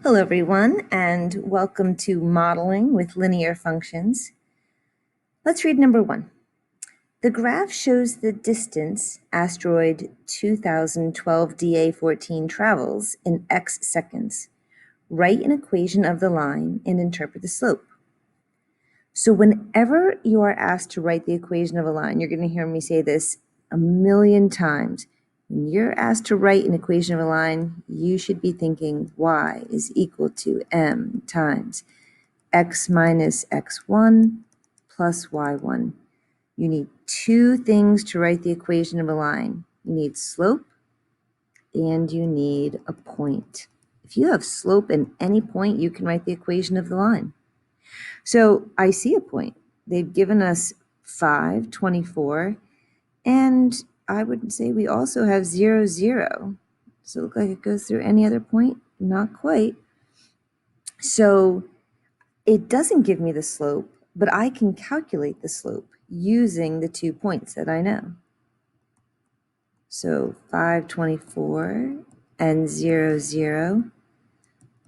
Hello everyone, and welcome to Modeling with Linear Functions. Let's read number 1. The graph shows the distance asteroid 2012 DA14 travels in x seconds. Write an equation of the line and interpret the slope. So whenever you are asked to write the equation of a line, you're going to hear me say this a million times. When you're asked to write an equation of a line, you should be thinking y is equal to m times x minus x1 plus y1. You need two things to write the equation of a line. You need slope and you need a point. If you have slope and any point, you can write the equation of the line. So I see a point. They've given us 5, 24, and I would say we also have 0, 0. Does it look like it goes through any other point? Not quite. So it doesn't give me the slope, but I can calculate the slope using the 2 points that I know. So 5, 24 and 0, 0.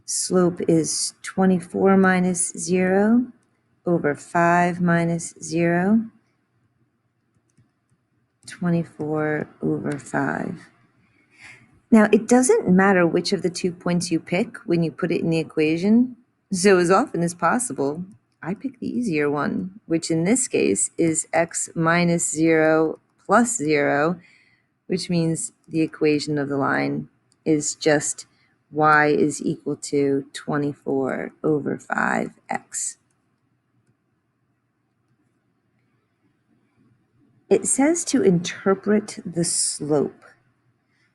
Slope is 24 minus 0 over 5 minus 0, 24 over 5. Now, it doesn't matter which of the 2 points you pick when you put it in the equation. So as often as possible, I pick the easier one, which in this case is x minus 0 plus 0, which means the equation of the line is just y is equal to 24 over 5x. It says to interpret the slope.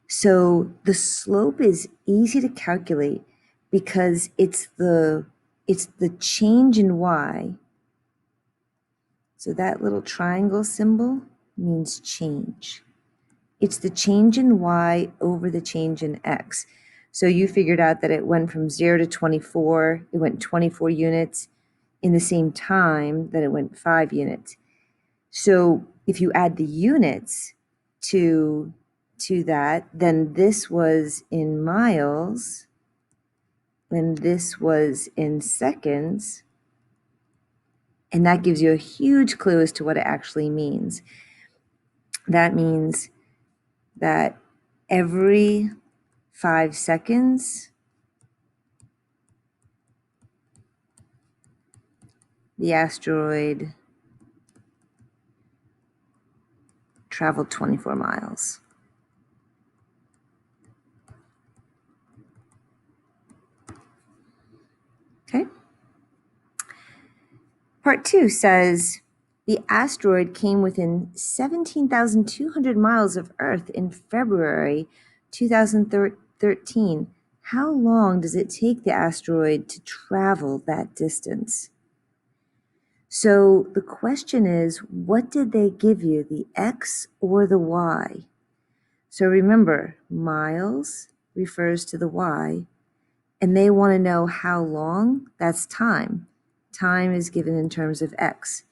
So the slope is easy to calculate because it's the change in y. So that little triangle symbol means change. It's the change in y over the change in x. So you figured out that it went from 0 to 24. It went 24 units in the same time that it went 5 units. So if you add the units to that, then this was in miles, then this was in seconds, and that gives you a huge clue as to what it actually means. That means that every 5 seconds, the asteroid traveled 24 miles. Okay. Part 2 says, the asteroid came within 17,200 miles of Earth in February 2013. How long does it take the asteroid to travel that distance? So the question is, what did they give you, the x or the y? So remember, miles refers to the y, and they want to know how long. That's time. Time is given in terms of x.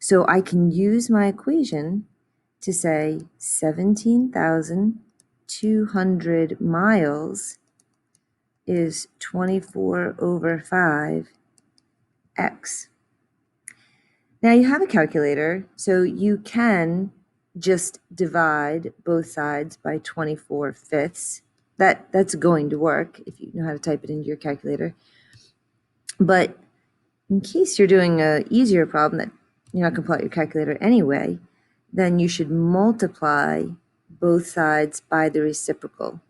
So I can use my equation to say 17,200 miles is 24 over 5x. Now you have a calculator, so you can just divide both sides by 24 fifths. That's going to work if you know how to type it into your calculator. But in case you're doing an easier problem that you're not going to pull out your calculator anyway, then you should multiply both sides by the reciprocal.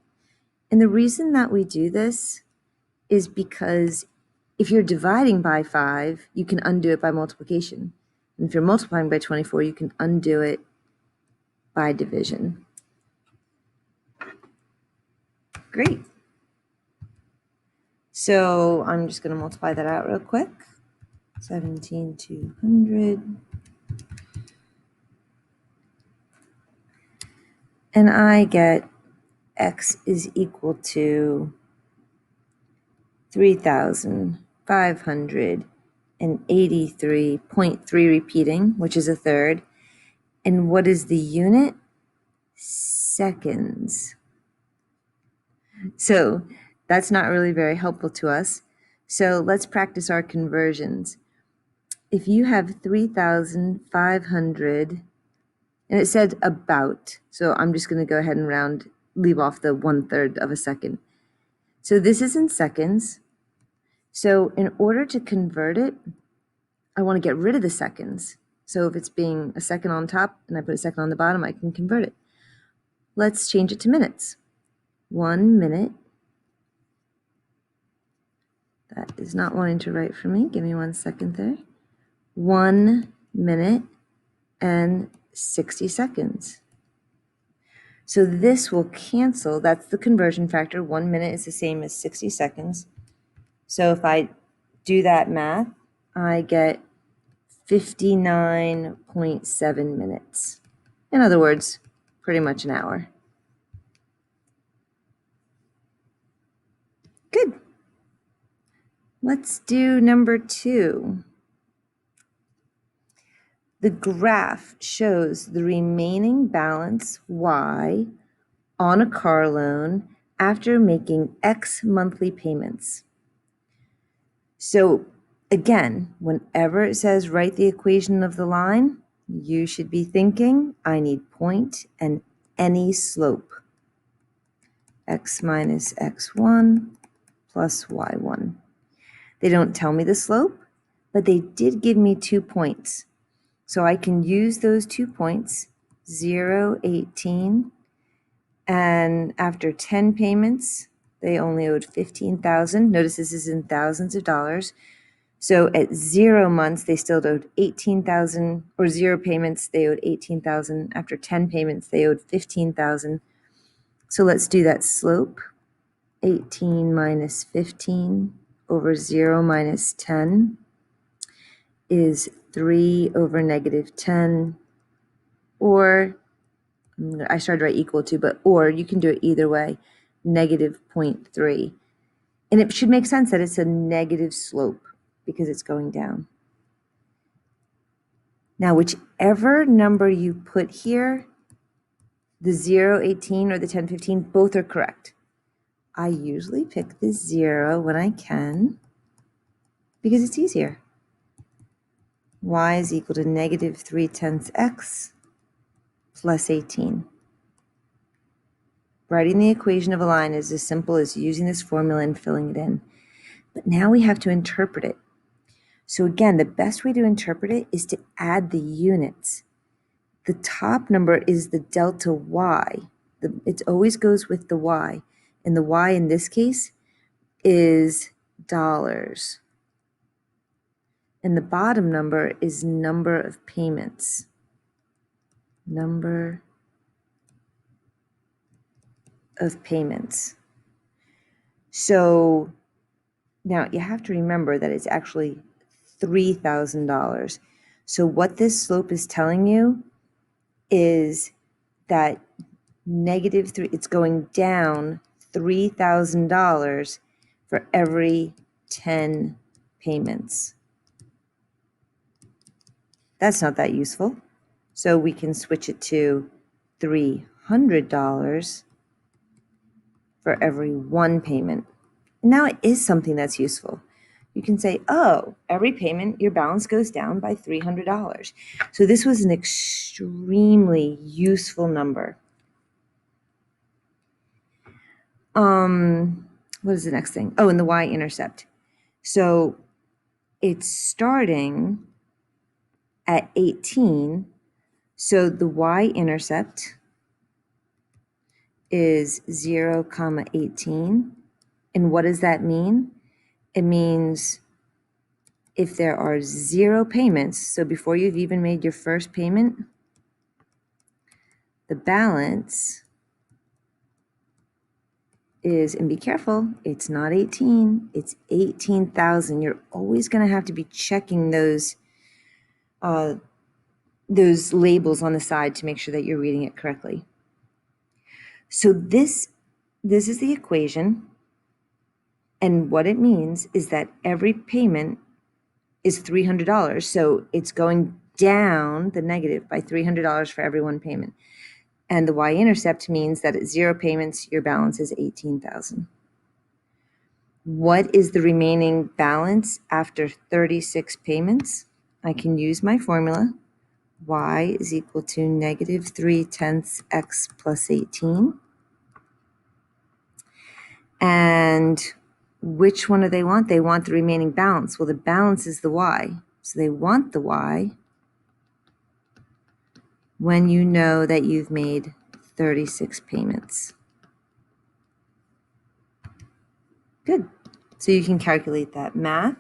And the reason that we do this is because if you're dividing by 5, you can undo it by multiplication. And if you're multiplying by 24, you can undo it by division. Great. So I'm just going to multiply that out real quick. 17,200. And I get x is equal to 3,583.3 repeating, which is a third. And what is the unit? Seconds. So That's not really very helpful to us. So let's practice our conversions. If you have 3,500, and it said about, so I'm just going to go ahead and leave off the 1/3 of a second. So this is in seconds. So in order to convert it, I want to get rid of the seconds. So if it's being a second on top and I put a second on the bottom, I can convert it. Let's change it to minutes. 1 minute. That is not wanting to write for me. Give me 1 second there. 1 minute and 60 seconds. So this will cancel. That's the conversion factor. 1 minute is the same as 60 seconds. So if I do that math, I get 59.7 minutes. In other words, pretty much an hour. Good. Let's do number 2. The graph shows the remaining balance Y on a car loan after making X monthly payments. So again, whenever it says write the equation of the line, you should be thinking, I need point and any slope. X minus x1 plus y1. They don't tell me the slope, but they did give me 2 points. So I can use those 2 points, 0, 18, and after 10 payments, they only owed $15,000. Notice this is in thousands of dollars. So at 0 months, they still owed $18,000, or 0 payments, they owed $18,000. After 10 payments, they owed $15,000. So let's do that slope. 18 minus 15 over 0 minus 10 is 3 over negative 10, or I started to write equal to, but or you can do it either way, negative 0.3. And it should make sense that it's a negative slope because it's going down. Now, whichever number you put here, the 0, 18, or the 10, 15, both are correct. I usually pick the 0 when I can because it's easier. Y is equal to negative 3/10 x plus 18. Writing the equation of a line is as simple as using this formula and filling it in. But now we have to interpret it. So again, the best way to interpret it is to add the units. The top number is the delta y. It always goes with the y. And the y in this case is dollars. And the bottom number is number of payments. Number of payments. So now you have to remember that it's actually $3,000. So what this slope is telling you is that negative 3, it's going down $3,000 for every 10 payments. That's not that useful. So we can switch it to $300 for every 1 payment. And now it is something that's useful. You can say, oh, every payment, your balance goes down by $300. So this was an extremely useful number. What is the next thing? Oh, and the y-intercept. So it's starting at 18. So the y-intercept is 0, 18. And what does that mean? It means if there are 0 payments, so before you've even made your first payment, the balance is, and be careful, it's not 18, it's 18,000. You're always going to have to be checking those labels on the side to make sure that you're reading it correctly. So this is the equation, and what it means is that every payment is $300. So it's going down the negative by $300 for every 1 payment. And the y-intercept means that at 0 payments, your balance is 18,000. What is the remaining balance after 36 payments? I can use my formula. Y is equal to -3/10 x plus 18. And which one do they want? They want the remaining balance. Well, the balance is the y. So they want the y when you know that you've made 36 payments. Good. So you can calculate that. Math.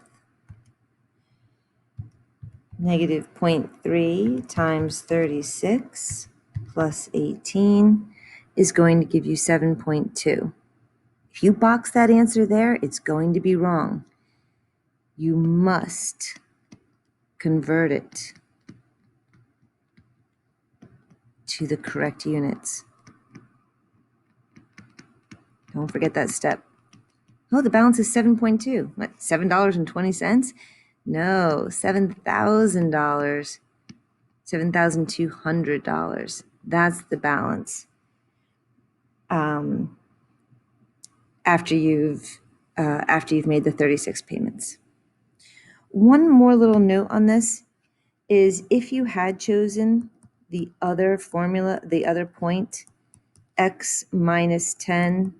-0.3 times 36 plus 18 is going to give you 7.2. If you box that answer there, it's going to be wrong. You must convert it to the correct units. Don't forget that step. Oh, the balance is 7.2. What, $7.20? No, $7,000. $7,200. That's the balance. After you've made the 36 payments. One more little note on this is if you had chosen the other formula, the other point, x minus 10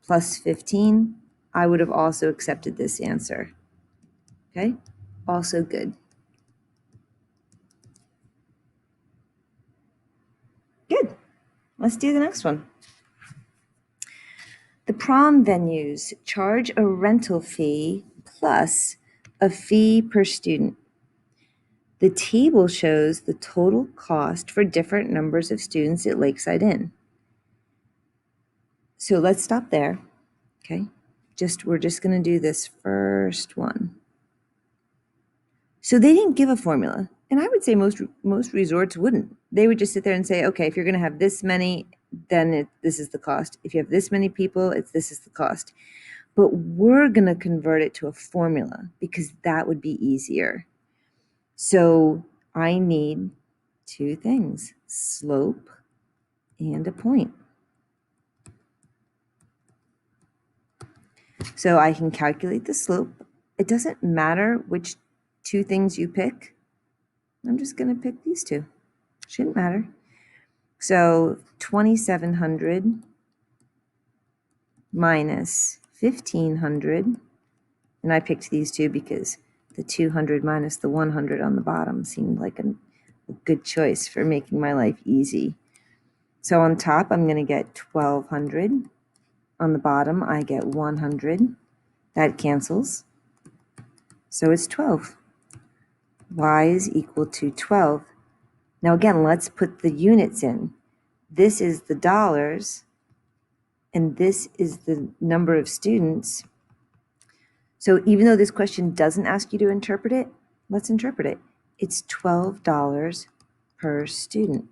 plus 15, I would have also accepted this answer. Okay? Also good. Good. Let's do the next one. The prom venues charge a rental fee plus a fee per student. The table shows the total cost for different numbers of students at Lakeside Inn. So let's stop there, okay? We're just going to do this first one. So they didn't give a formula, and I would say most resorts wouldn't. They would just sit there and say, okay, if you're going to have this many, then this is the cost. If you have this many people, this is the cost. But we're going to convert it to a formula because that would be easier. So I need two things, slope and a point. So I can calculate the slope. It doesn't matter which two things you pick. I'm just going to pick these two. Shouldn't matter. So 2,700 minus 1,500. And I picked these two because the 200 minus the 100 on the bottom seemed like a good choice for making my life easy. So on top, I'm going to get 1,200. On the bottom, I get 100. That cancels. So it's 12. Y is equal to 12. Now again, let's put the units in. This is the dollars, and this is the number of students. So even though this question doesn't ask you to interpret it, let's interpret it. It's $12 per student.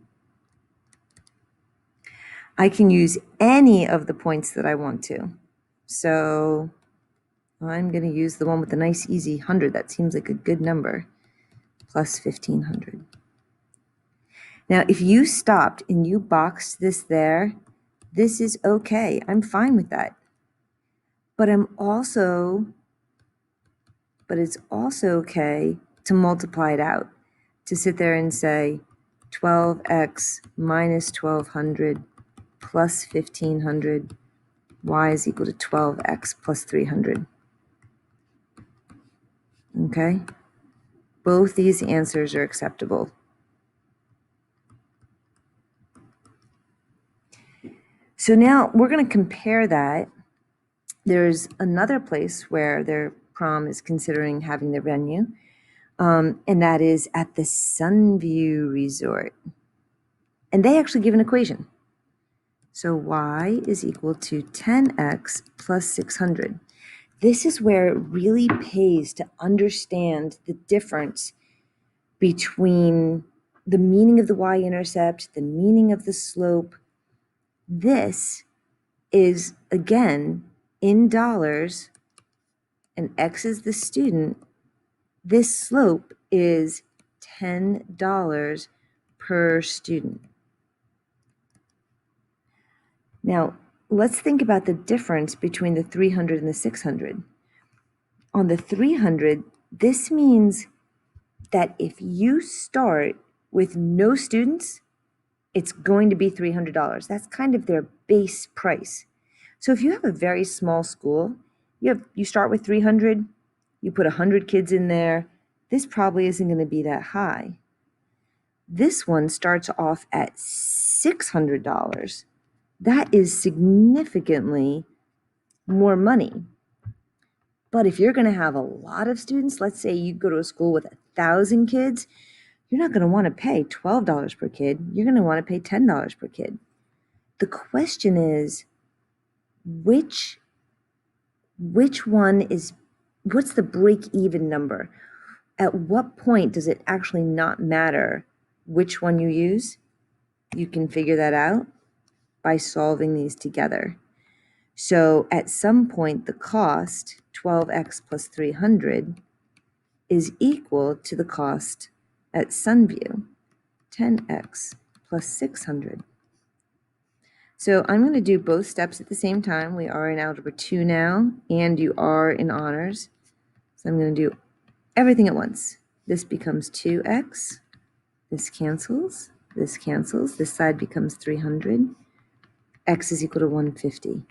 I can use any of the points that I want to. So I'm going to use the one with the nice easy 100. That seems like a good number. Plus 1,500. Now, if you stopped and you boxed this there, this is okay. I'm fine with that. But it's also okay to multiply it out, to sit there and say 12x minus 1,200 plus 1,500, y is equal to 12x plus 300. Okay? Both these answers are acceptable. So now we're going to compare that. There's another place where their prom is considering having their venue, and that is at the Sunview Resort. And they actually give an equation. So y is equal to 10x plus 600. This is where it really pays to understand the difference between the meaning of the y-intercept, the meaning of the slope. This is, again, in dollars, and x is the student. This slope is $10 per student. Now, let's think about the difference between the 300 and the 600. On the 300, this means that if you start with no students, it's going to be $300. That's kind of their base price. So if you have a very small school, you start with 300, you put 100 kids in there, this probably isn't going to be that high. This one starts off at $600. That is significantly more money. But if you're going to have a lot of students, let's say you go to a school with 1,000 kids, you're not going to want to pay $12 per kid. You're going to want to pay $10 per kid. The question is, which one is, what's the break-even number? At what point does it actually not matter which one you use? You can figure that out by solving these together. So at some point, the cost, 12x plus 300, is equal to the cost at Sunview, 10x plus 600. So I'm going to do both steps at the same time. We are in Algebra 2 now, and you are in honors. So I'm going to do everything at once. This becomes 2x. This cancels. This cancels. This side becomes 300. X is equal to 150.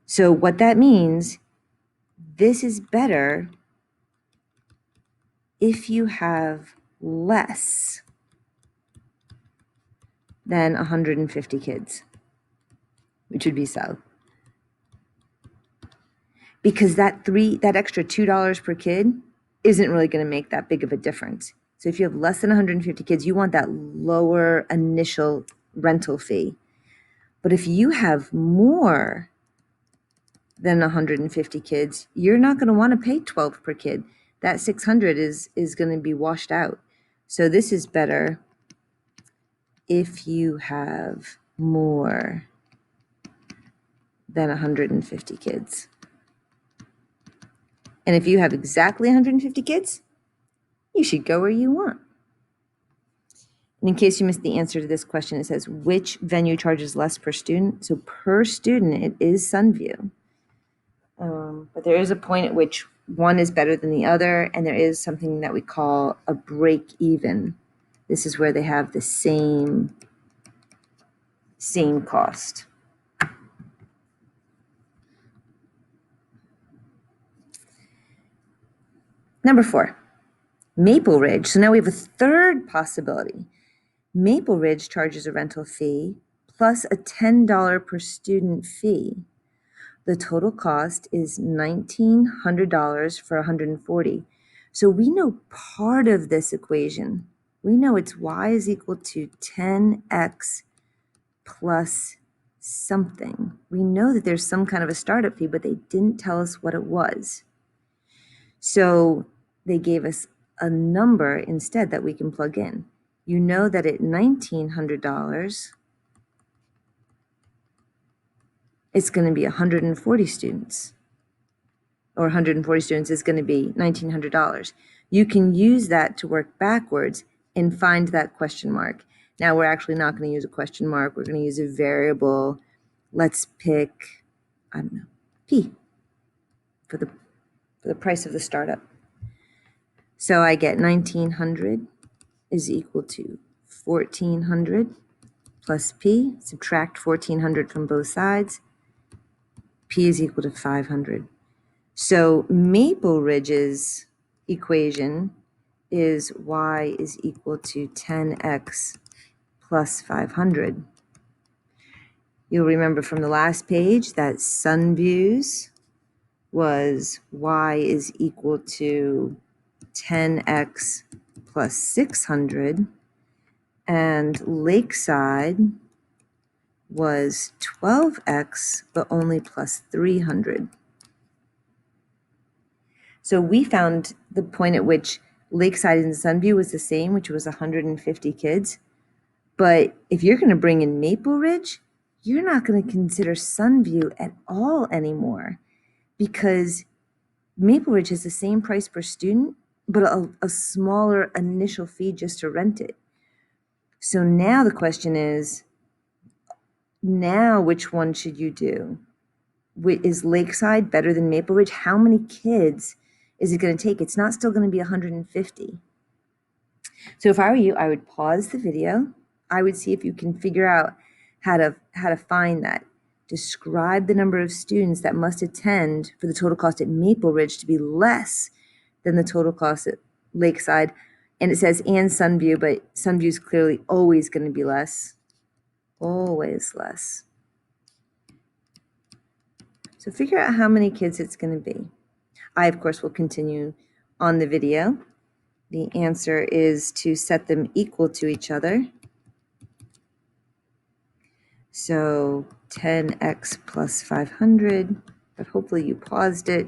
So what that means, this is better if you have less than 150 kids, which would be south. Because that extra $2 per kid isn't really going to make that big of a difference. So if you have less than 150 kids, you want that lower initial rental fee. But if you have more than 150 kids, you're not going to want to pay 12 per kid. That 600 is going to be washed out. So this is better if you have more than 150 kids. And if you have exactly 150 kids, you should go where you want. And in case you missed the answer to this question, it says, which venue charges less per student? So per student, it is Sunview. But there is a point at which one is better than the other, and there is something that we call a break even. This is where they have the same cost. Number 4, Maple Ridge. So now we have a third possibility. Maple Ridge charges a rental fee plus a $10 per student fee. The total cost is $1,900 for 140. So we know part of this equation. We know it's y is equal to 10x plus something. We know that there's some kind of a startup fee, but they didn't tell us what it was. So they gave us a number instead that we can plug in. You know that at $1,900, it's going to be 140 students, or 140 students is going to be $1,900. You can use that to work backwards and find that question mark. Now, we're actually not going to use a question mark. We're going to use a variable. Let's pick, I don't know, P for the price of the startup. So I get 1,900 is equal to 1,400 plus P. Subtract 1,400 from both sides. P is equal to 500. So Maple Ridge's equation is y is equal to 10x plus 500. You'll remember from the last page that Sunview's was y is equal to 10x plus 600, and Lakeside was 12x, but only plus 300. So we found the point at which Lakeside and Sunview was the same, which was 150 kids. But if you're going to bring in Maple Ridge, you're not going to consider Sunview at all anymore, because Maple Ridge has the same price per student, but a smaller initial fee just to rent it. So now the question is, now which one should you do? is Lakeside better than Maple Ridge? How many kids is it going to take? It's not still going to be 150. So if I were you, I would pause the video. I would see if you can figure out how to find that. Describe the number of students that must attend for the total cost at Maple Ridge to be less than the total cost at Lakeside. And it says and Sunview, but Sunview is clearly always going to be less. Always less. So figure out how many kids it's going to be. I, of course, will continue on the video. The answer is to set them equal to each other. So 10x plus 500, but hopefully you paused it.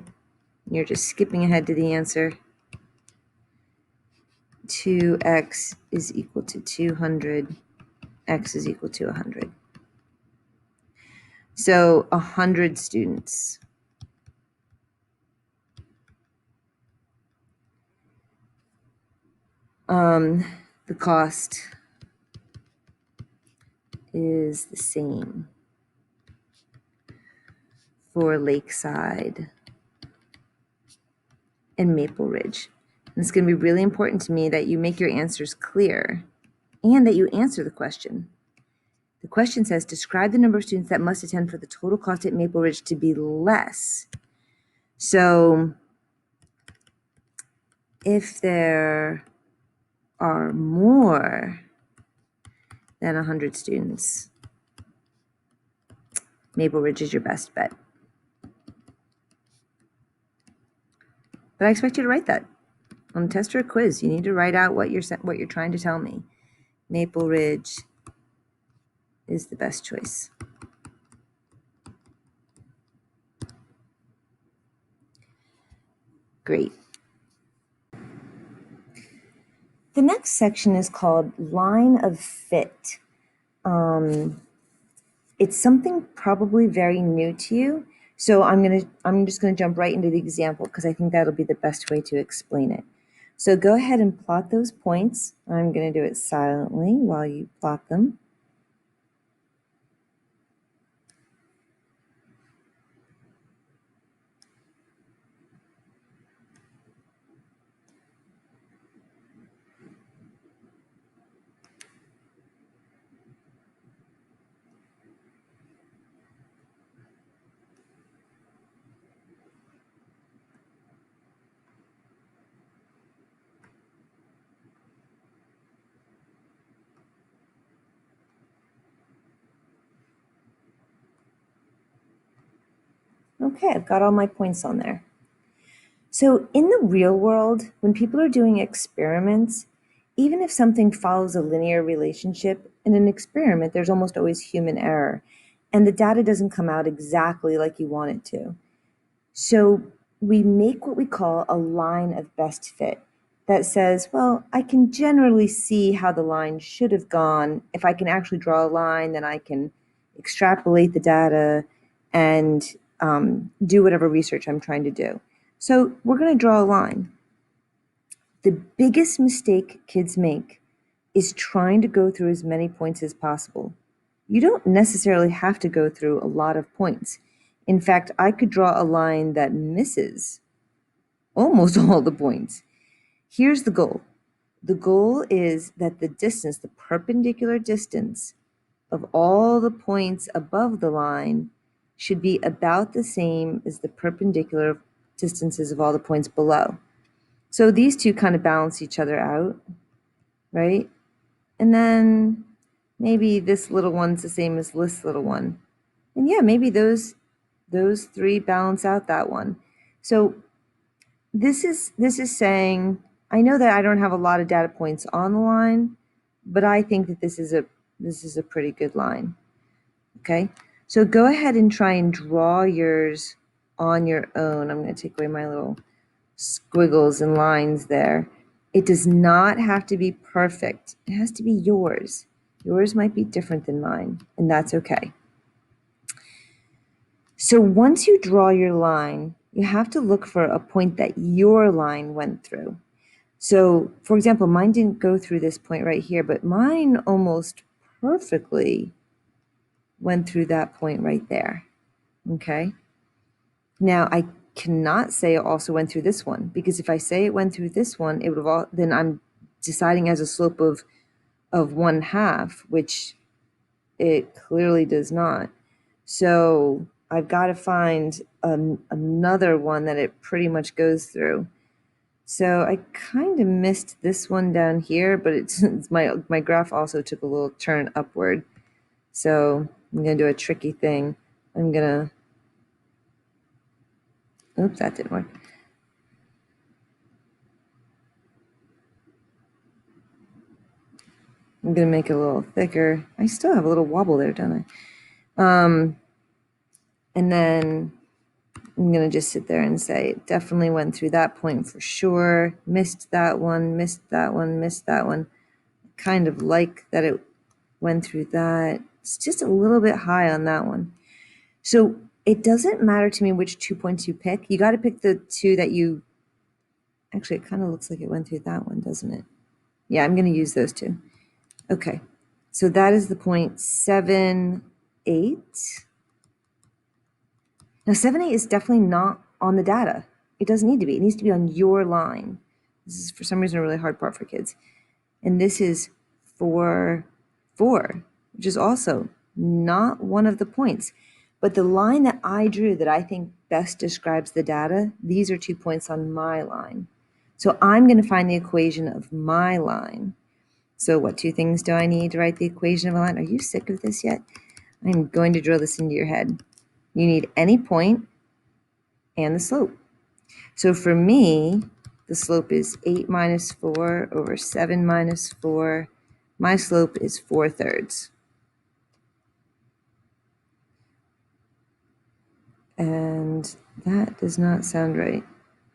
You're just skipping ahead to the answer. 2x is equal to 200. X is equal to 100. So 100 students. The cost is the same for Lakeside and Maple Ridge. And it's going to be really important to me that you make your answers clear and that you answer the question. The question says, describe the number of students that must attend for the total cost at Maple Ridge to be less. So if there are more than 100 students, Maple Ridge is your best bet. But I expect you to write that on a test or a quiz. You need to write out what you're trying to tell me. Maple Ridge is the best choice. Great. The next section is called line of fit. It's something probably very new to you. So I'm just gonna jump right into the example because I think that'll be the best way to explain it. So go ahead and plot those points. I'm gonna do it silently while you plot them. Okay, I've got all my points on there. So in the real world, when people are doing experiments, even if something follows a linear relationship, in an experiment, there's almost always human error, and the data doesn't come out exactly like you want it to. So we make what we call a line of best fit that says, well, I can generally see how the line should have gone. If I can actually draw a line, then I can extrapolate the data and do whatever research I'm trying to do. So we're going to draw a line. The biggest mistake kids make is trying to go through as many points as possible. You don't necessarily have to go through a lot of points. In fact, I could draw a line that misses almost all the points. Here's the goal. The goal is that the distance, the perpendicular distance of all the points above the line should be about the same as the perpendicular distances of all the points below. So these two kind of balance each other out, right? And then maybe this little one's the same as this little one. And yeah, maybe those three balance out that one. So this is saying, I know that I don't have a lot of data points on the line, but I think that this is a pretty good line. Okay, so go ahead and try and draw yours on your own. I'm going to take away my little squiggles and lines there. It does not have to be perfect. It has to be yours. Yours might be different than mine, and that's okay. So once you draw your line, you have to look for a point that your line went through. So, for example, mine didn't go through this point right here, but mine almost perfectly went through that point right there, okay? Now, I cannot say it also went through this one, because if I say it went through this one, it would have all, then I'm deciding as a slope of 1/2, which it clearly does not. So I've got to find another one that it pretty much goes through. So I kind of missed this one down here, but it's my graph also took a little turn upward. So I'm going to do a tricky thing. I'm going to, oops, that didn't work. I'm going to make it a little thicker. I still have a little wobble there, don't I? And then I'm going to just sit there and say it definitely went through that point for sure. Missed that one, missed that one, missed that one. Kind of like that it went through that. It's just a little bit high on that one. So it doesn't matter to me which 2 points you pick. You got to pick the two that you, actually it kind of looks like it went through that one, doesn't it? Yeah, I'm going to use those two. Okay, so that is the point 7, 8. Now 7, 8 is definitely not on the data. It doesn't need to be. It needs to be on your line. This is for some reason a really hard part for kids. And this is 4, 4, which is also not one of the points. But the line that I drew that I think best describes the data, these are 2 points on my line. So I'm going to find the equation of my line. So what 2 things do I need to write the equation of a line? Are you sick of this yet? I'm going to drill this into your head. You need any point and the slope. So for me, the slope is 8 minus 4 over 7 minus 4. My slope is 4/3. And that does not sound right.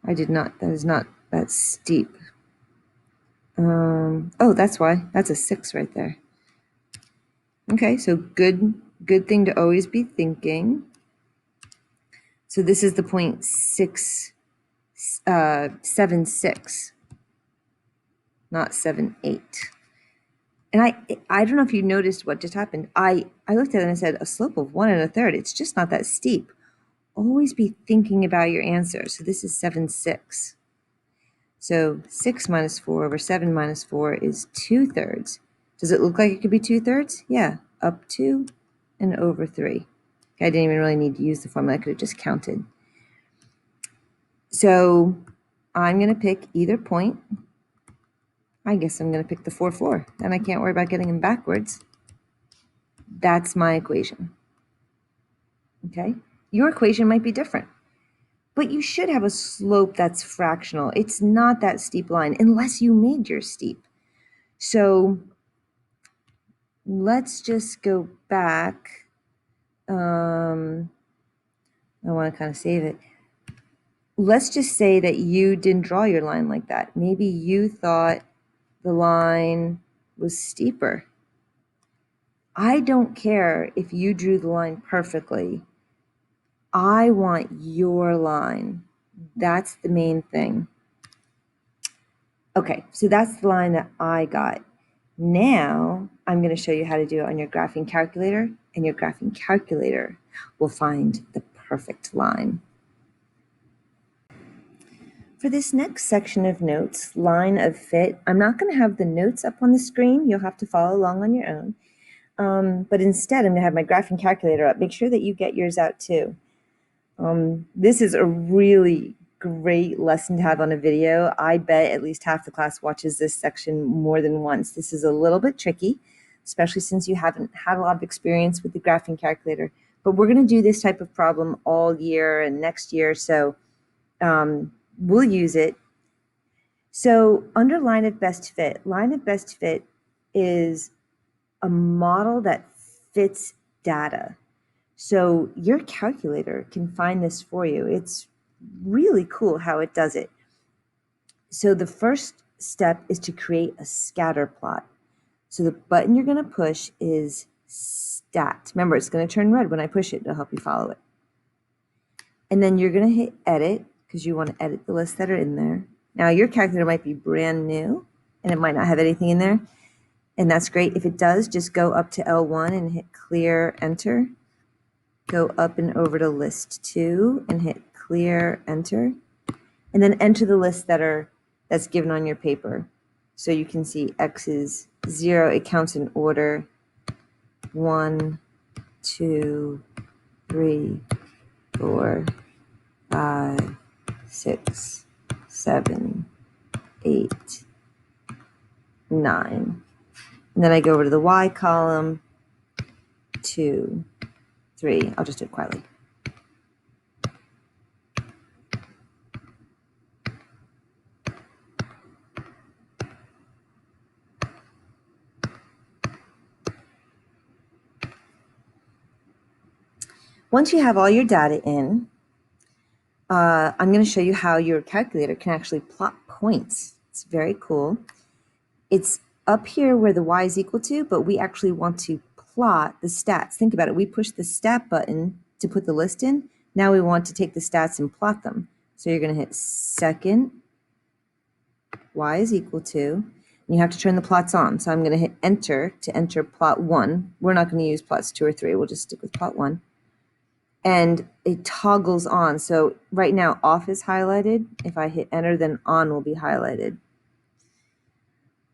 That is not that steep. Oh, that's why. That's a 6 right there. Okay, so good thing to always be thinking. So this is the point 7, 6, not 7, 8. And I don't know if you noticed what just happened. I looked at it and I said, a slope of 1 1/3. It's just not that steep. Always be thinking about your answer. So this is 7, 6. So 6 minus 4 over 7 minus 4 is 2/3. Does it look like it could be 2/3? Yeah, up 2 and over 3. I didn't even really need to use the formula. I could have just counted. So I'm going to pick either point. I guess I'm going to pick the 4, 4. Then I can't worry about getting them backwards. That's my equation. Okay? Your equation might be different. But you should have a slope that's fractional. It's not that steep line unless you made your steep. So let's just go back. I want to kind of save it. Let's just say that you didn't draw your line like that. Maybe you thought the line was steeper. I don't care if you drew the line perfectly. I want your line. That's the main thing. Okay, so that's the line that I got. Now I'm going to show you how to do it on your graphing calculator, and your graphing calculator will find the perfect line. For this next section of notes, line of fit, I'm not going to have the notes up on the screen. You'll have to follow along on your own. But instead, I'm going to have my graphing calculator up. Make sure that you get yours out too. This is a really great lesson to have on a video. I bet at least half the class watches this section more than once. This is a little bit tricky, especially since you haven't had a lot of experience with the graphing calculator. But we're going to do this type of problem all year and next year, so we'll use it. So under line of best fit is a model that fits data. So your calculator can find this for you. It's really cool how it does it. So the first step is to create a scatter plot. So the button you're going to push is stat. Remember, it's going to turn red when I push it. It'll help you follow it. And then you're going to hit edit because you want to edit the lists that are in there. Now your calculator might be brand new and it might not have anything in there. And that's great. If it does, just go up to L1 and hit clear enter. Go up and over to list 2 and hit clear, enter, and then enter the list that's given on your paper. So you can see X is 0, it counts in order, 1, 2, 3, 4, 5, 6, 7, 8, 9. And then I go over to the Y column, 2, 3. I'll just do it quietly. Once you have all your data in, I'm going to show you how your calculator can actually plot points. It's very cool. It's up here where the Y is equal to, but we actually want to plot the stats. Think about it. We push the stat button to put the list in. Now we want to take the stats and plot them. So you're going to hit second, Y is equal to, and you have to turn the plots on. So I'm going to hit enter to enter plot 1. We're not going to use plots 2 or 3. We'll just stick with plot 1. And it toggles on. So right now off is highlighted. If I hit enter, then on will be highlighted.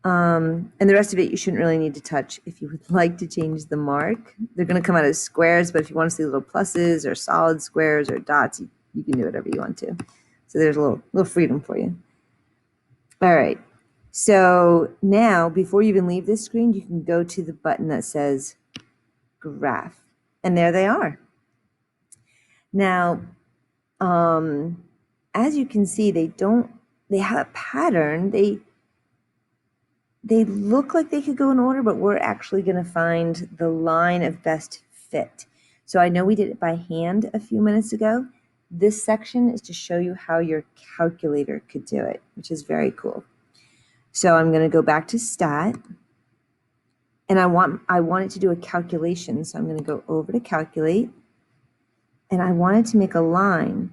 And the rest of it you shouldn't really need to touch. If you would like to change the mark, they're going to come out as squares, but if you want to see little pluses or solid squares or dots, you can do whatever you want to. So there's a little freedom for you. All right. So now, before you even leave this screen, you can go to the button that says graph, and there they are. Now, as you can see, they have a pattern. They look like they could go in order, but we're actually going to find the line of best fit. So I know we did it by hand a few minutes ago. This section is to show you how your calculator could do it, which is very cool. So I'm going to go back to stat, and I want it to do a calculation. So I'm going to go over to calculate, and I wanted to make a line.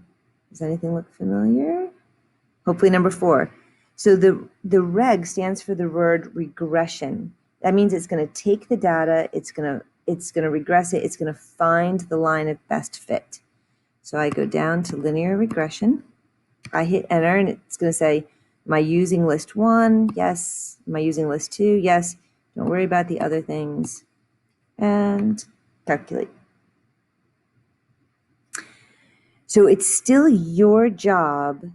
Does anything look familiar? Hopefully number 4. So the reg stands for the word regression. That means it's going to take the data, it's going to regress it, it's going to find the line of best fit. So I go down to linear regression. I hit enter, and it's going to say, am I using list 1? Yes. Am I using list 2? Yes. Don't worry about the other things. And calculate. So it's still your job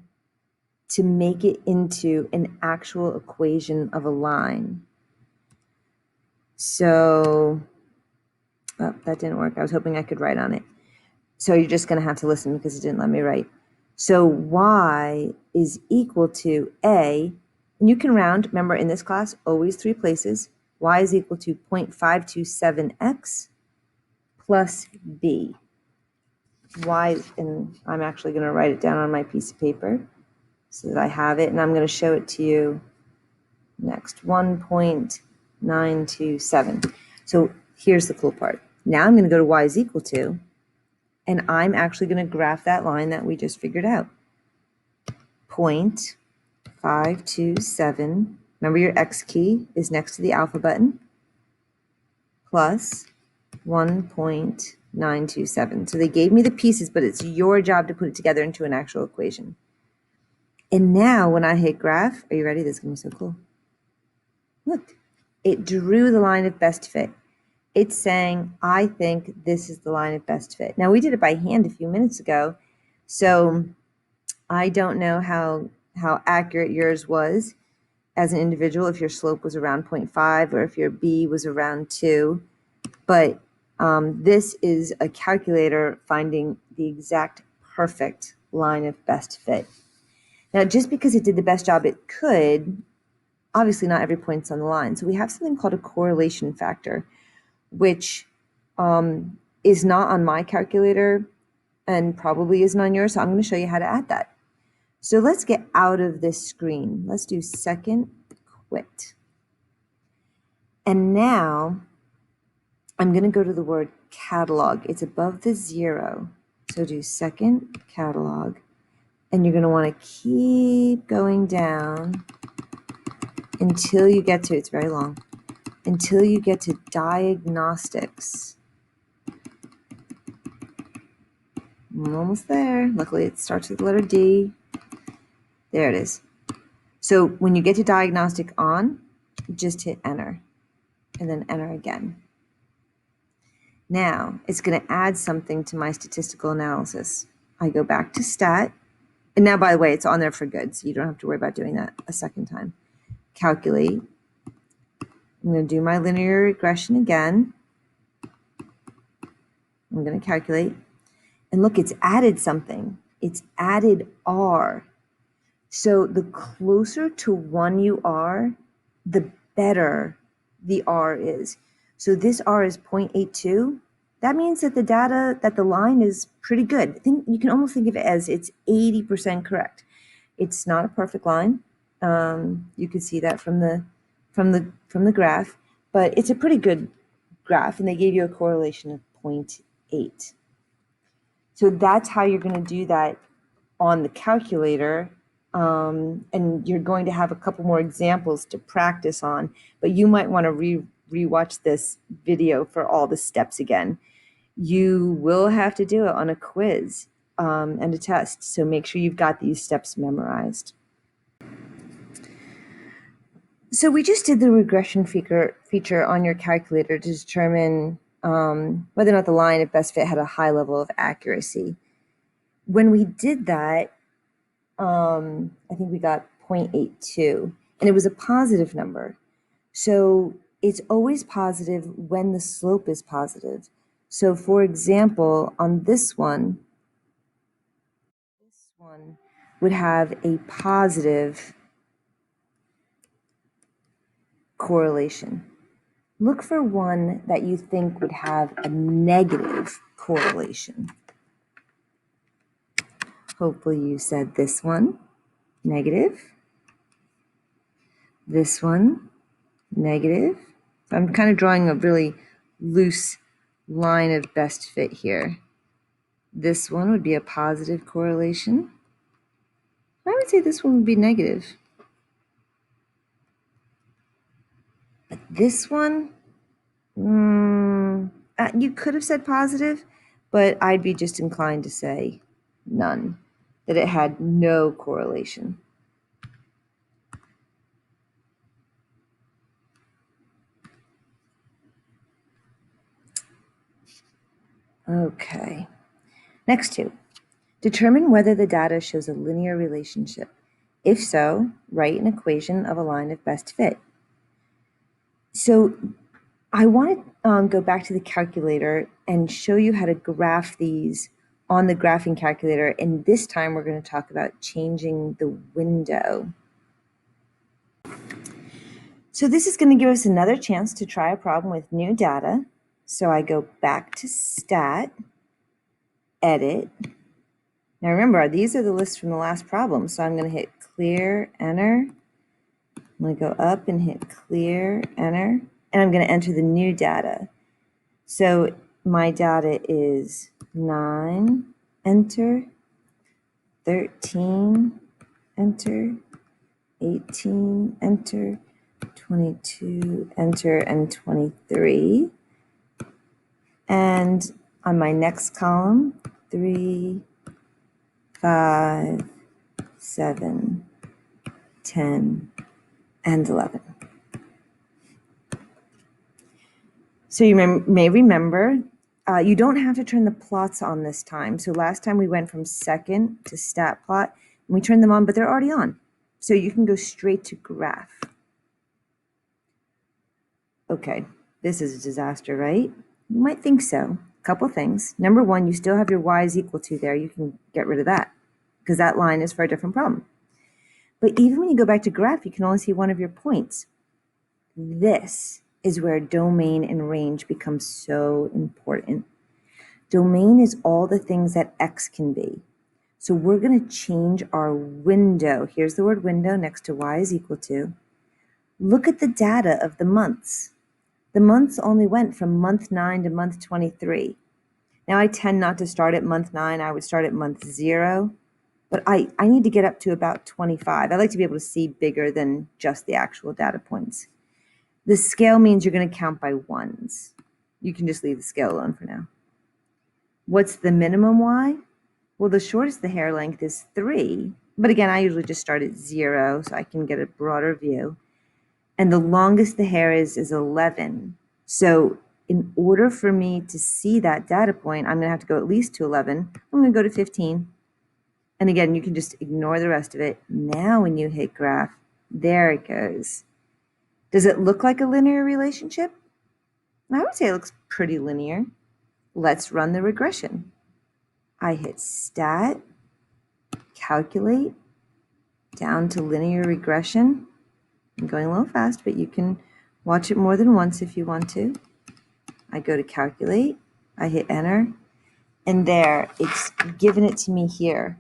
to make it into an actual equation of a line. So, oh, that didn't work. I was hoping I could write on it. So you're just going to have to listen because it didn't let me write. So y is equal to a, and you can round. Remember, in this class, always 3 places. Y is equal to 0.527x plus b. Y, and I'm actually going to write it down on my piece of paper so that I have it, and I'm going to show it to you next. 1.927. So here's the cool part. Now I'm going to go to y is equal to, and I'm actually going to graph that line that we just figured out. 0.527, remember your X key is next to the alpha button, plus 1.927. So they gave me the pieces, but it's your job to put it together into an actual equation. And now when I hit graph, are you ready? This is going to be so cool. Look, it drew the line of best fit. It's saying, I think this is the line of best fit. Now we did it by hand a few minutes ago, so I don't know how accurate yours was as an individual, if your slope was around 0.5 or if your B was around 2. But this is a calculator finding the exact perfect line of best fit. Now, just because it did the best job it could, obviously not every point's on the line. So we have something called a correlation factor, which is not on my calculator and probably isn't on yours. So I'm going to show you how to add that. So let's get out of this screen. Let's do second quit. And now I'm going to go to the word catalog. It's above the 0. So do second catalog. And you're going to want to keep going down until you get to, it's very long, until you get to diagnostics. I'm almost there. Luckily, it starts with the letter D. There it is. So when you get to diagnostic on, just hit enter and then enter again. Now it's going to add something to my statistical analysis. I go back to stat. And now, by the way, it's on there for good, so you don't have to worry about doing that a second time. Calculate. I'm going to do my linear regression again. I'm going to calculate. And look, it's added something. It's added R. So the closer to 1 you are, the better the R is. So this R is 0.82. That means that the data, that the line is pretty good. You can almost think of it as it's 80% correct. It's not a perfect line. You can see that from the graph, but it's a pretty good graph, and they gave you a correlation of 0.8. So that's how you're going to do that on the calculator. And you're going to have a couple more examples to practice on, but you might want to rewatch this video for all the steps again. You will have to do it on a quiz and a test, so make sure you've got these steps memorized. So we just did the regression feature on your calculator to determine whether or not the line of best fit had a high level of accuracy. When we did that, I think we got 0.82, and it was a positive number. So it's always positive when the slope is positive. So for example, on this one would have a positive correlation. Look for one that you think would have a negative correlation. Hopefully you said this one, negative. This one, negative. I'm kind of drawing a really loose line of best fit here. This one would be a positive correlation. I would say this one would be negative. But this one, you could have said positive, but I'd be just inclined to say none, that it had no correlation. Okay. Next two. Determine whether the data shows a linear relationship. If so, write an equation of a line of best fit. So I want to go back to the calculator and show you how to graph these on the graphing calculator. And this time we're going to talk about changing the window. So this is going to give us another chance to try a problem with new data. So I go back to stat, edit. Now remember, these are the lists from the last problem. So I'm going to hit clear, enter. I'm going to go up and hit clear, enter. And I'm going to enter the new data. So my data is 9, enter, 13, enter, 18, enter, 22, enter, and 23. And on my next column, 3, 5, 7, 10, and 11. So you may remember, you don't have to turn the plots on this time. So last time we went from second to stat plot, and we turned them on, but they're already on. So you can go straight to graph. Okay, this is a disaster, right? You might think so. A couple things. Number one, you still have your y is equal to there. You can get rid of that because that line is for a different problem. But even when you go back to graph, you can only see one of your points. This is where domain and range become so important. Domain is all the things that x can be. So we're going to change our window. Here's the word window next to y is equal to. Look at the data of the months. The months only went from month 9 to month 23. Now I tend not to start at month 9. I would start at month 0. But I need to get up to about 25. I like to be able to see bigger than just the actual data points. The scale means you're going to count by ones. You can just leave the scale alone for now. What's the minimum y? Well, the shortest the hair length is 3, but again, I usually just start at 0 so I can get a broader view. And the longest the hair is 11. So in order for me to see that data point, I'm going to have to go at least to 11. I'm going to go to 15. And again, you can just ignore the rest of it. Now when you hit graph, there it goes. Does it look like a linear relationship? I would say it looks pretty linear. Let's run the regression. I hit stat, calculate, down to linear regression. I'm going a little fast, but you can watch it more than once if you want to. I go to calculate, I hit enter, and there, it's given it to me here.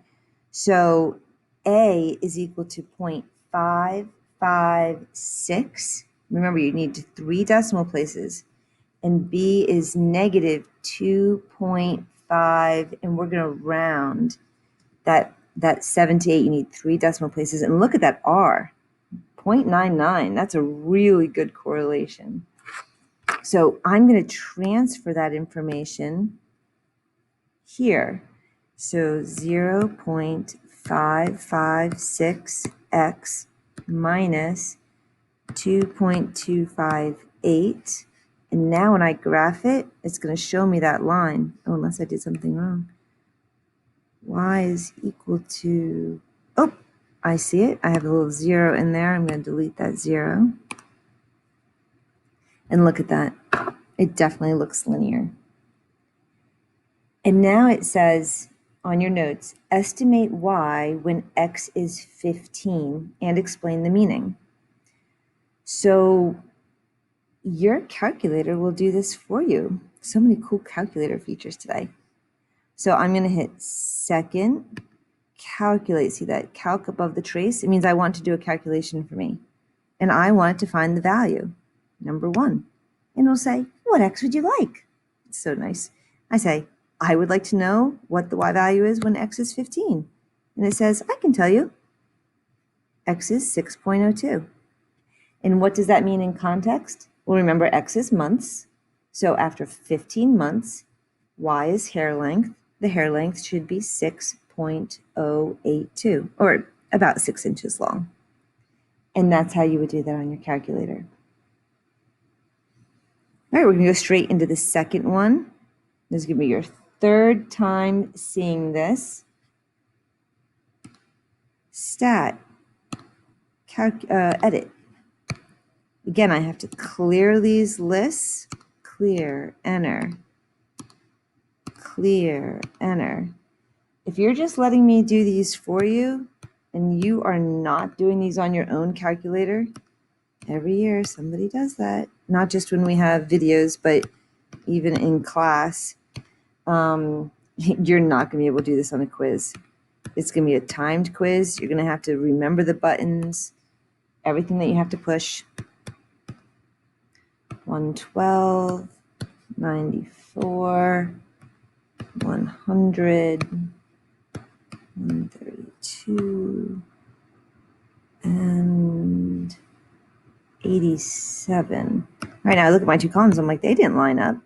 So A is equal to 0.556. Remember, you need 3 decimal places. And B is negative 2.5, and we're going to round that 7 to 8. You need 3 decimal places. And look at that R, 0.99. That's a really good correlation. So I'm going to transfer that information here. So 0.556x minus 2.258. And now when I graph it, it's going to show me that line. Oh, unless I did something wrong. Y is equal to, oh, I see it. I have a little 0 in there. I'm going to delete that 0. And look at that. It definitely looks linear. And now it says on your notes, estimate y when x is 15 and explain the meaning. So your calculator will do this for you. So many cool calculator features today. So I'm going to hit second, calculate. See that calc above the trace? It means I want to do a calculation for me. And I want it to find the value, number 1. And it'll say, what x would you like? It's so nice. I say, I would like to know what the y value is when x is 15. And it says, I can tell you. X is 6.02. And what does that mean in context? Well, remember, x is months. So after 15 months, y is hair length. The hair length should be 6.082, or about 6 inches long. And that's how you would do that on your calculator. All right, we're going to go straight into the second one. This is going to be your third time seeing this. Stat, edit. Again, I have to clear these lists. Clear, enter. Clear, enter. If you're just letting me do these for you, and you are not doing these on your own calculator, every year somebody does that. Not just when we have videos, but even in class, you're not going to be able to do this on a quiz. It's going to be a timed quiz. You're going to have to remember the buttons, everything that you have to push. 112, 94, 100, 132, and 87. Right now, I look at my 2 columns, I'm like, they didn't line up.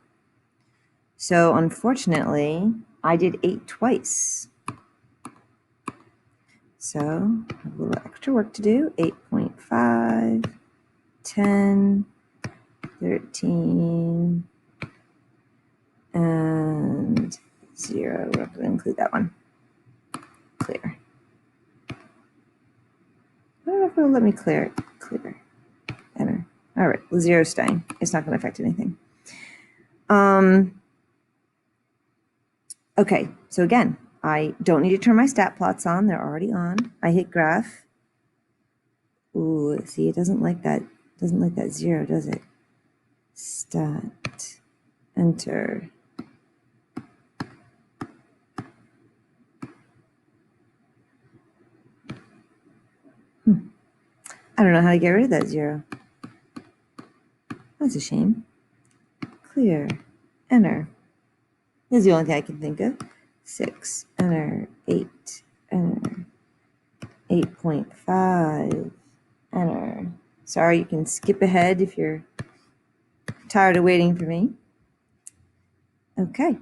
So unfortunately, I did 8 twice. So I have a little extra work to do. 8.5, 10, 13, and 0. We're going to include that one. Clear. I don't know if it'll let me clear it. Clear. Enter. All right, the 0 is staying. It's not going to affect anything. Okay, so again, I don't need to turn my stat plots on. They're already on. I hit graph. Ooh, see, it doesn't like that. Doesn't like that 0, does it? Stat. Enter. I don't know how to get rid of that 0. That's a shame. Clear. Enter. This is the only thing I can think of. 6. Enter. 8. Enter. 8.5. Enter. Sorry, you can skip ahead if you're tired of waiting for me. Okay.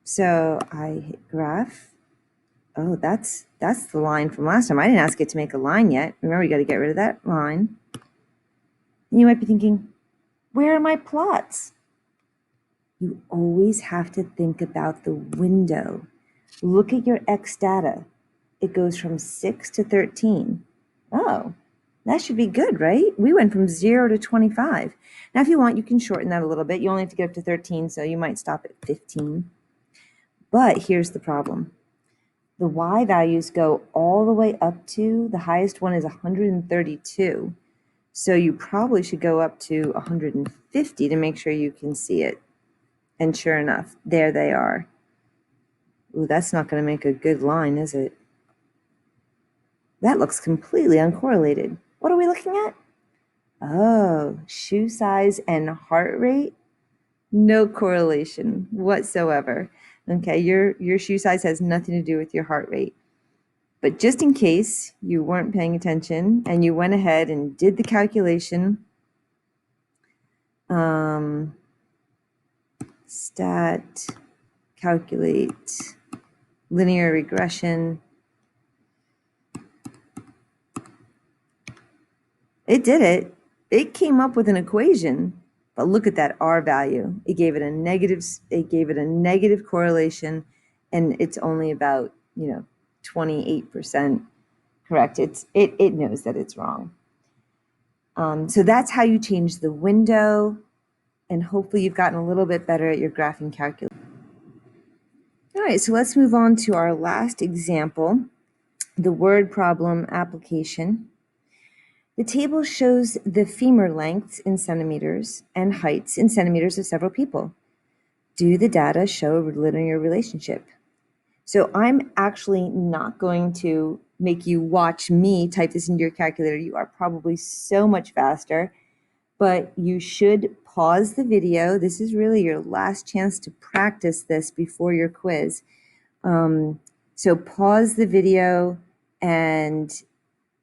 So I hit graph. Oh, that's the line from last time. I didn't ask it to make a line yet. Remember, you got to get rid of that line. And you might be thinking, where are my plots? You always have to think about the window. Look at your X data. It goes from 6 to 13. Oh, that should be good, right? We went from 0 to 25. Now, if you want, you can shorten that a little bit. You only have to get up to 13, so you might stop at 15. But here's the problem. The Y values go all the way up to, the highest one is 132. So you probably should go up to 150 to make sure you can see it. And sure enough, there they are. Ooh, that's not going to make a good line, is it? That looks completely uncorrelated. What are we looking at? Oh, shoe size and heart rate? No correlation whatsoever. Okay, your shoe size has nothing to do with your heart rate. But just in case you weren't paying attention and you went ahead and did the calculation, stat, calculate, linear regression. It did it. It came up with an equation, but look at that R value. It gave it a negative correlation, and it's only about, 28% correct. It knows that it's wrong. So that's how you change the window, and hopefully you've gotten a little bit better at your graphing calculus. All right, so let's move on to our last example, the word problem application. The table shows the femur lengths in centimeters and heights in centimeters of several people. Do the data show a linear relationship? So I'm actually not going to make you watch me type this into your calculator. You are probably so much faster, but you should pause the video. This is really your last chance to practice this before your quiz. So pause the video and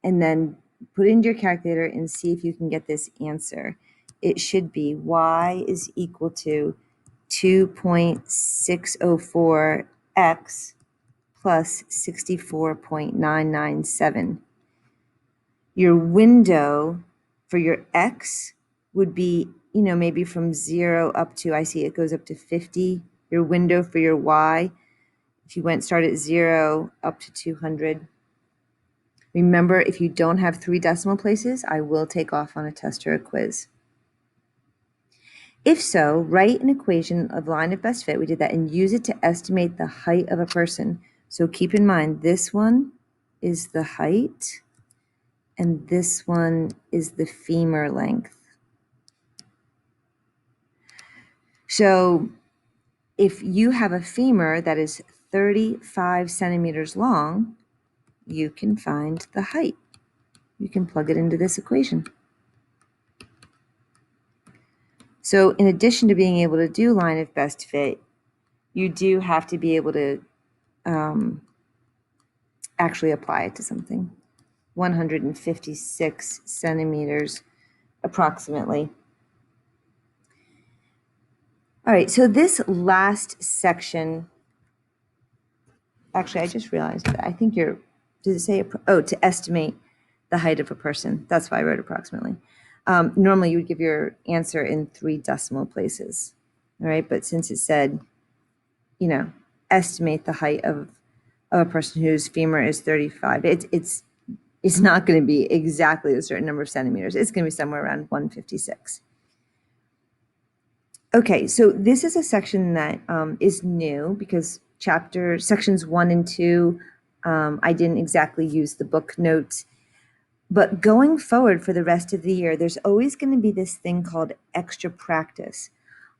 then put it into your calculator and see if you can get this answer. It should be y is equal to 2.604x plus 64.997. Your window for your x would be, maybe from 0 up to, I see it goes up to 50. Your window for your y, if you start at 0 up to 200. Remember, if you don't have 3 decimal places, I will take off on a test or a quiz. If so, write an equation of line of best fit. We did that, and use it to estimate the height of a person. So keep in mind, this one is the height, and this one is the femur length. So if you have a femur that is 35 centimeters long, you can find the height. You can plug it into this equation. So in addition to being able to do line of best fit, you do have to be able to actually apply it to something. 156 centimeters approximately. All right, so this last section, actually I just realized that I think did it say, to estimate the height of a person. That's why I wrote approximately. Normally you would give your answer in 3 decimal places, all right? But since it said, estimate the height of a person whose femur is 35, it's not going to be exactly a certain number of centimeters. It's going to be somewhere around 156. Okay, so this is a section that is new because sections 1 and 2, I didn't exactly use the book notes. But going forward for the rest of the year, there's always going to be this thing called extra practice.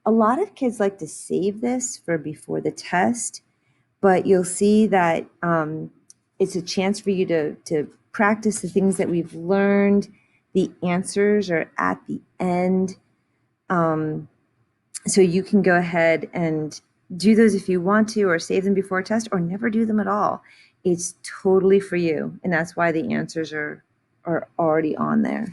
A lot of kids like to save this for before the test, but you'll see that it's a chance for you to practice the things that we've learned. The answers are at the end. So you can go ahead and do those if you want to, or save them before a test, or never do them at all. It's totally for you, and that's why the answers are already on there.